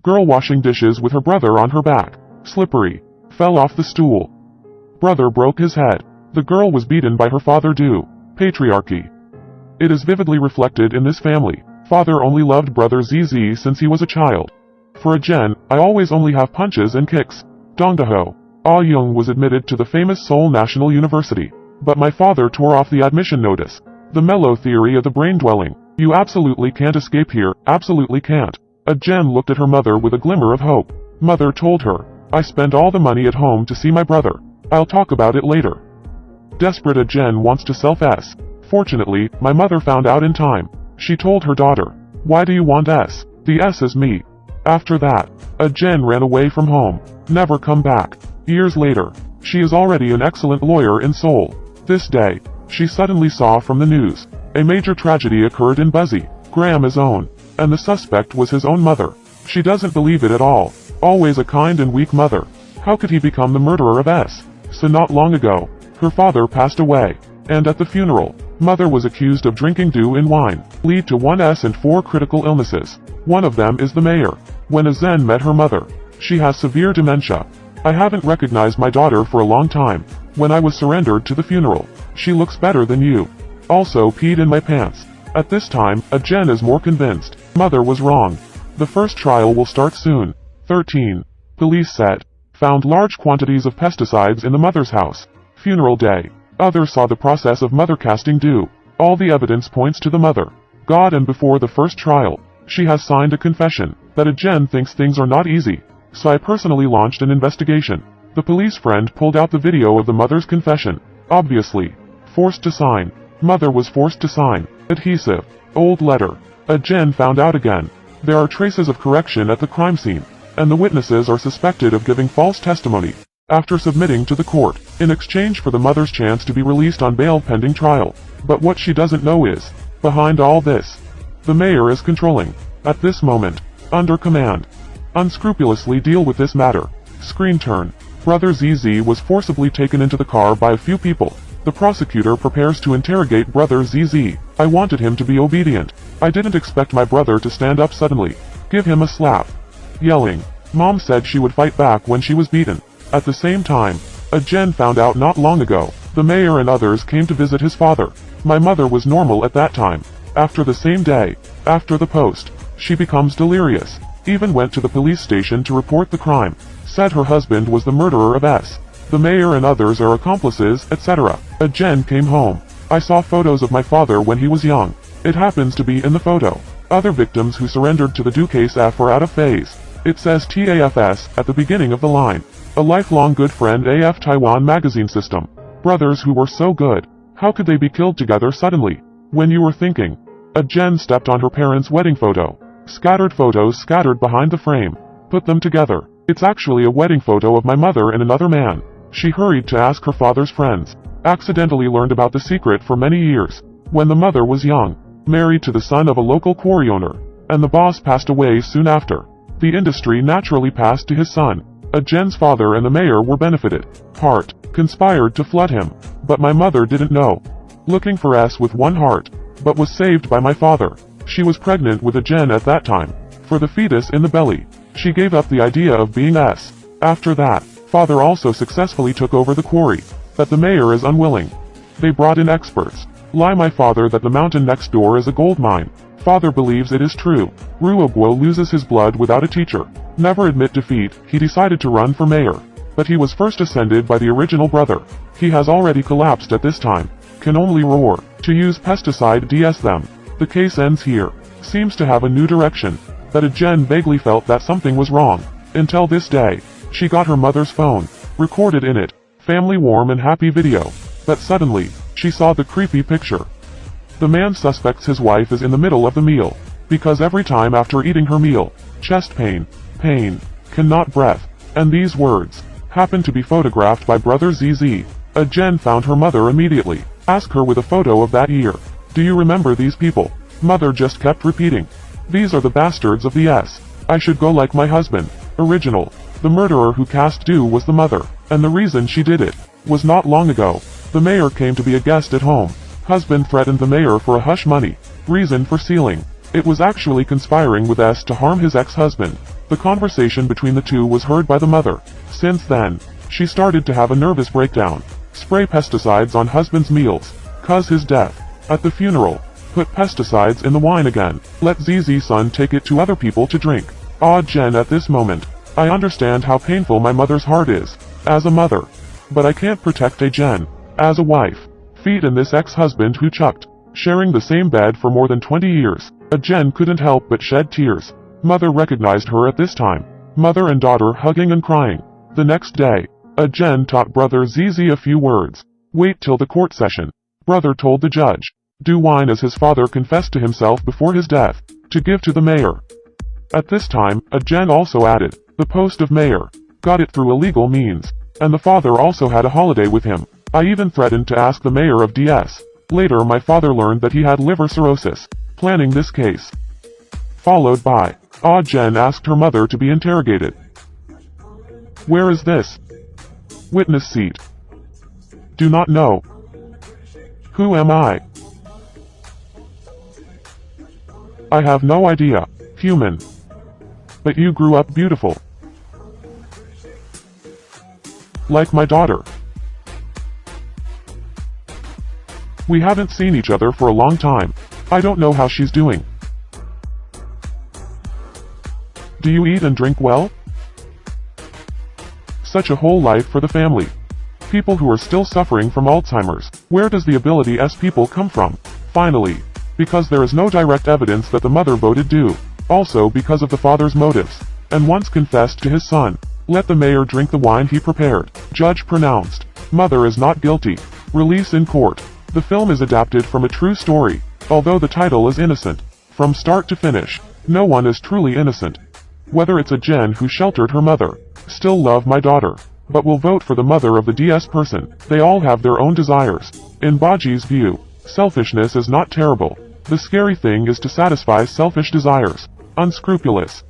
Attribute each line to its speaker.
Speaker 1: Girl washing dishes with her brother on her back. Slippery. Fell off the stool. Brother broke his head. The girl was beaten by her father due. Patriarchy. It is vividly reflected in this family. Father only loved brother ZZ since he was a child. For a Jen, I always only have punches and kicks. Dongdaho. Ah Young was admitted to the famous Seoul National University. But my father tore off the admission notice. The mellow theory of the brain dwelling. You absolutely can't escape here, absolutely can't. A Jen looked at her mother with a glimmer of hope. Mother told her, I spend all the money at home to see my brother. I'll talk about it later. Desperate, a Jen wants to self-S. Fortunately, my mother found out in time. She told her daughter, why do you want S? The S is me. After that, a Jen ran away from home. Never come back. Years later, she is already an excellent lawyer in Seoul. This day, she suddenly saw from the news, a major tragedy occurred in Buzzy, Grandma's own, and the suspect was his own mother. She doesn't believe it at all. Always a kind and weak mother. How could he become the murderer of S? So not long ago, her father passed away, and at the funeral, mother was accused of drinking dew in wine, lead to 1S and 4 critical illnesses. One of them is the mayor. When a Zen met her mother, she has severe dementia. I haven't recognized my daughter for a long time. When I was surrendered to the funeral, she looks better than you. Also peed in my pants. At this time, a Jen is more convinced. Mother was wrong. The first trial will start soon. 13. Police said. Found large quantities of pesticides in the mother's house. Funeral day. Others saw the process of mother casting dew. All the evidence points to the mother. God, and before the first trial, she has signed a confession that a Jen thinks things are not easy. So I personally launched an investigation. The police friend pulled out the video of the mother's confession. Obviously. Forced to sign. Mother was forced to sign. Adhesive. Old letter. A Jen found out again. There are traces of correction at the crime scene, and the witnesses are suspected of giving false testimony after submitting to the court, in exchange for the mother's chance to be released on bail pending trial. But what she doesn't know is, behind all this, the mayor is controlling, at this moment, under command, unscrupulously deal with this matter. Screen turn. Brother ZZ was forcibly taken into the car by a few people. The prosecutor prepares to interrogate brother ZZ. I wanted him to be obedient. I didn't expect my brother to stand up suddenly. Give him a slap. Yelling. Mom said she would fight back when she was beaten. At the same time, a Jen found out not long ago. The mayor and others came to visit his father. My mother was normal at that time. After the same day, after the post, she becomes delirious. Even went to the police station to report the crime. Said her husband was the murderer of S. The mayor and others are accomplices, etc. A Jen came home. I saw photos of my father when he was young. It happens to be in the photo. Other victims who surrendered to the DO case F are out of phase. It says TAFS at the beginning of the line. A lifelong good friend AF Taiwan magazine system. Brothers who were so good. How could they be killed together suddenly? When you were thinking. A Jen stepped on her parents' wedding photo. Scattered photos scattered behind the frame. Put them together. It's actually a wedding photo of my mother and another man. She hurried to ask her father's friends. Accidentally learned about the secret for many years. When the mother was young. Married to the son of a local quarry owner. And the boss passed away soon after. The industry naturally passed to his son. A Jen's father and the mayor were benefited. Heart. Conspired to flood him. But my mother didn't know. Looking for S with one heart. But was saved by my father. She was pregnant with a Jen at that time. For the fetus in the belly. She gave up the idea of being S. After that, father also successfully took over the quarry. That the mayor is unwilling. They brought in experts. Lie my father that the mountain next door is a gold mine. Father believes it is true. Ruoguo loses his blood without a teacher. Never admit defeat, he decided to run for mayor. But he was first ascended by the original brother. He has already collapsed at this time. Can only roar. To use pesticide DS them. The case ends here. Seems to have a new direction. That a Jen vaguely felt that something was wrong. Until this day. She got her mother's phone. Recorded in it. Family warm and happy video. But suddenly, she saw the creepy picture. The man suspects his wife is in the middle of the meal. Because every time after eating her meal, chest pain, cannot breath, and these words, happen to be photographed by brother ZZ. A Jen found her mother immediately. Ask her with a photo of that year. Do you remember these people? Mother just kept repeating. These are the bastards of the S. I should go like my husband. Original. The murderer who cast dew was the mother, and the reason she did it was not long ago. The mayor came to be a guest at home. Husband threatened the mayor for a hush money. Reason for sealing. It was actually conspiring with S to harm his ex-husband. The conversation between the two was heard by the mother. Since then, she started to have a nervous breakdown. Spray pesticides on husband's meals. Cause his death. At the funeral. Put pesticides in the wine again. Let ZZ's son take it to other people to drink. Jen, at this moment, I understand how painful my mother's heart is, as a mother. But I can't protect Jen, as a wife. Feet in this ex-husband who chucked, sharing the same bed for more than 20 years. Jen couldn't help but shed tears. Mother recognized her at this time. Mother and daughter hugging and crying. The next day, Jen taught brother ZZ a few words. Wait till the court session. Brother told the judge. Do wine as his father confessed to himself before his death, to give to the mayor. At this time, Jen also added, the post of mayor. Got it through illegal means. And the father also had a holiday with him. I even threatened to ask the mayor of DS. Later my father learned that he had liver cirrhosis. Planning this case. Followed by, Jen asked her mother to be interrogated. Where is this? Witness seat. Do not know. Who am I? I have no idea. Human. But you grew up beautiful. Like my daughter. We haven't seen each other for a long time. I don't know how she's doing. Do you eat and drink well? Such a whole life for the family. People who are still suffering from Alzheimer's. Where does the ability people come from? Finally. Because there is no direct evidence that the mother voted due. Also because of the father's motives. And once confessed to his son. Let the mayor drink the wine he prepared. Judge pronounced. Mother is not guilty. Release in court. The film is adapted from a true story. Although the title is innocent. From start to finish. No one is truly innocent. Whether it's Jen who sheltered her mother. Still love my daughter. But will vote for the mother of the DS person. They all have their own desires. In Baji's view, selfishness is not terrible. The scary thing is to satisfy selfish desires. Unscrupulous.